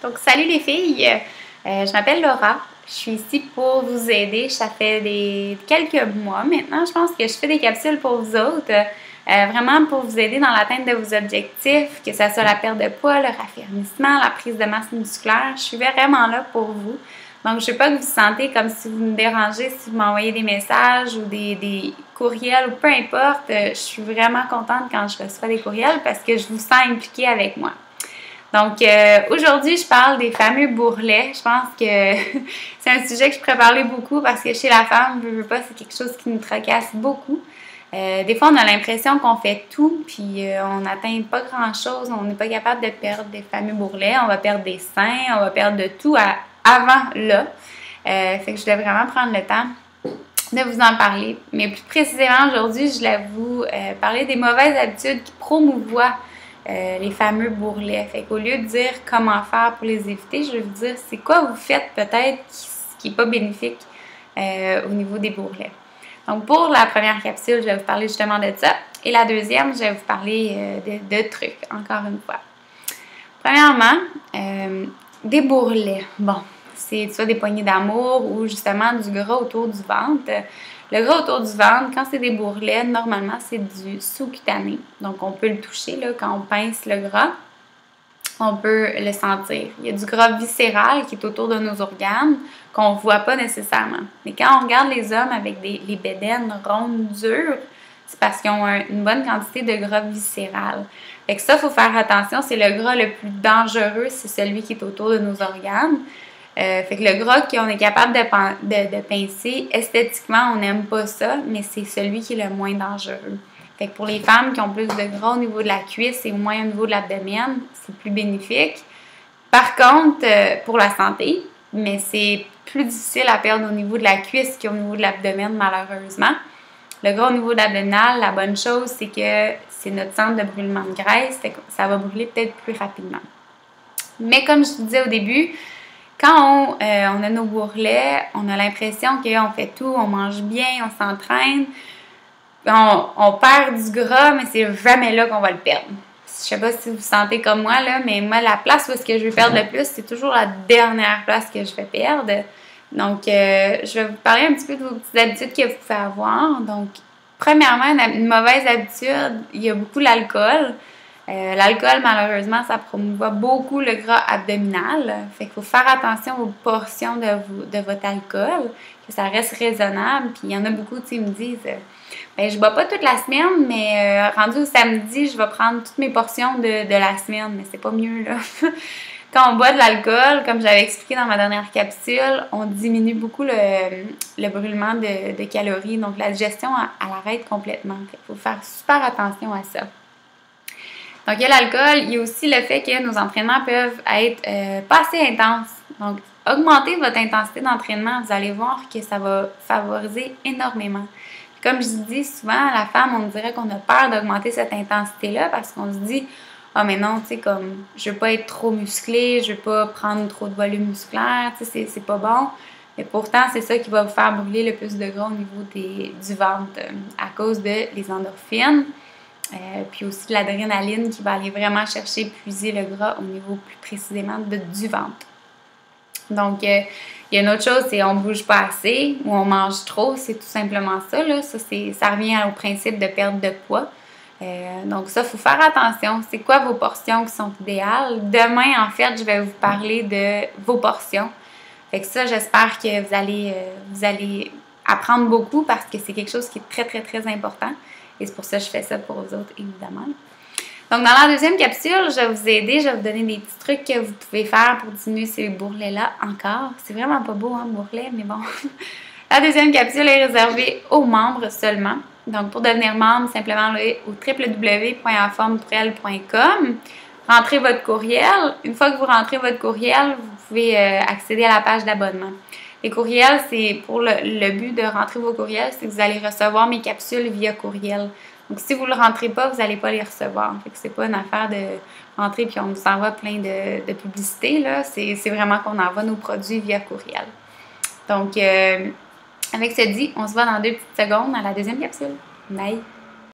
Donc, salut les filles! Je m'appelle Laura. Je suis ici pour vous aider. Ça fait quelques mois maintenant, je pense que je fais des capsules pour vous autres. Vraiment pour vous aider dans l'atteinte de vos objectifs, que ce soit la perte de poids, le raffermissement, la prise de masse musculaire. Je suis vraiment là pour vous. Donc, je ne veux pas que vous vous sentez comme si vous me dérangez, si vous m'envoyez des messages ou des courriels ou peu importe. Je suis vraiment contente quand je reçois des courriels parce que je vous sens impliquée avec moi. Donc, aujourd'hui, je parle des fameux bourrelets. Je pense que c'est un sujet que je pourrais parler beaucoup parce que chez la femme, je veux pas, c'est quelque chose qui nous tracasse beaucoup. Des fois, on a l'impression qu'on fait tout, puis on n'atteint pas grand-chose. On n'est pas capable de perdre des fameux bourrelets. On va perdre des seins, on va perdre de tout avant là. Fait que je voulais vraiment prendre le temps de vous en parler. Mais plus précisément, aujourd'hui, je voulais vous parler des mauvaises habitudes qui promouvoient les fameux bourrelets. Fait qu'au lieu de dire comment faire pour les éviter, je vais vous dire c'est quoi vous faites peut-être qui n'est pas bénéfique au niveau des bourrelets. Donc, pour la première capsule, je vais vous parler justement de ça. Et la deuxième, je vais vous parler de trucs, encore une fois. Premièrement, des bourrelets. Bon, c'est soit des poignées d'amour ou justement du gras autour du ventre. Le gras autour du ventre, quand c'est des bourrelets, normalement, c'est du sous-cutané. Donc, on peut le toucher là, quand on pince le gras. On peut le sentir. Il y a du gras viscéral qui est autour de nos organes qu'on ne voit pas nécessairement. Mais quand on regarde les hommes avec les bédaines rondes, dures, c'est parce qu'ils ont une bonne quantité de gras viscéral. Fait que ça, il faut faire attention. C'est le gras le plus dangereux, c'est celui qui est autour de nos organes. Fait que le gras qu'on est capable de pincer, esthétiquement, on n'aime pas ça, mais c'est celui qui est le moins dangereux. Fait que pour les femmes qui ont plus de gras au niveau de la cuisse et moins au niveau de l'abdomen, c'est plus bénéfique. Par contre, pour la santé, mais c'est plus difficile à perdre au niveau de la cuisse qu'au niveau de l'abdomen, malheureusement. Le gras au niveau de l'abdominal, la bonne chose, c'est que c'est notre centre de brûlement de graisse, fait que ça va brûler peut-être plus rapidement. Mais comme je vous disais au début, quand on a nos bourrelets, on a l'impression qu'on fait tout, on mange bien, on s'entraîne, on perd du gras, mais c'est jamais là qu'on va le perdre. Je sais pas si vous vous sentez comme moi, là, mais moi, la place où est-ce que je veux perdre le plus, c'est toujours la dernière place que je vais perdre. Donc, je vais vous parler un petit peu de vos petites habitudes que vous pouvez avoir. Donc, premièrement, une mauvaise habitude, il y a beaucoup l'alcool. L'alcool, malheureusement, ça promouvoit beaucoup le gras abdominal. Fait qu'il faut faire attention aux portions de votre alcool, que ça reste raisonnable. Puis il y en a beaucoup, tu sais, ils me disent ben, je bois pas toute la semaine, mais rendu au samedi, je vais prendre toutes mes portions de la semaine. Mais c'est pas mieux, là. Quand on boit de l'alcool, comme j'avais expliqué dans ma dernière capsule, on diminue beaucoup le brûlement de calories. Donc la digestion, elle arrête complètement. Fait qu'il faut faire super attention à ça. Donc, il y a l'alcool, il y a aussi le fait que nos entraînements peuvent être pas assez intenses. Donc, augmenter votre intensité d'entraînement, vous allez voir que ça va favoriser énormément. Comme je dis souvent, la femme, on dirait qu'on a peur d'augmenter cette intensité-là parce qu'on se dit « Ah, mais non, tu sais, comme, je veux pas être trop musclée, je veux pas prendre trop de volume musculaire, tu sais, c'est pas bon. » Mais pourtant, c'est ça qui va vous faire brûler le plus de gras au niveau du ventre à cause des endorphines. Puis aussi de l'adrénaline qui va aller vraiment chercher puiser le gras au niveau plus précisément du ventre. Donc, il y a une autre chose, c'est on ne bouge pas assez ou on mange trop, c'est tout simplement ça. Là. Ça revient au principe de perte de poids. Donc ça, il faut faire attention. C'est quoi vos portions qui sont idéales? Demain, en fait, je vais vous parler de vos portions. Fait que ça, j'espère que vous allez apprendre beaucoup parce que c'est quelque chose qui est très, très, très important. Et c'est pour ça que je fais ça pour vous autres, évidemment. Donc, dans la deuxième capsule, je vais vous aider, je vais vous donner des petits trucs que vous pouvez faire pour diminuer ces bourrelets-là encore. C'est vraiment pas beau, hein, bourrelet, mais bon. La deuxième capsule est réservée aux membres seulement. Donc, pour devenir membre, simplement aller au www.enformepourelle.com. Rentrez votre courriel. Une fois que vous rentrez votre courriel, vous pouvez accéder à la page d'abonnement. Les courriels, c'est pour le but de rentrer vos courriels, c'est que vous allez recevoir mes capsules via courriel. Donc, si vous ne le rentrez pas, vous n'allez pas les recevoir. Fait que c'est pas une affaire de rentrer puis on vous envoie plein de publicités, là. C'est vraiment qu'on envoie nos produits via courriel. Donc, avec ce dit, on se voit dans 2 petites secondes à la deuxième capsule. Bye!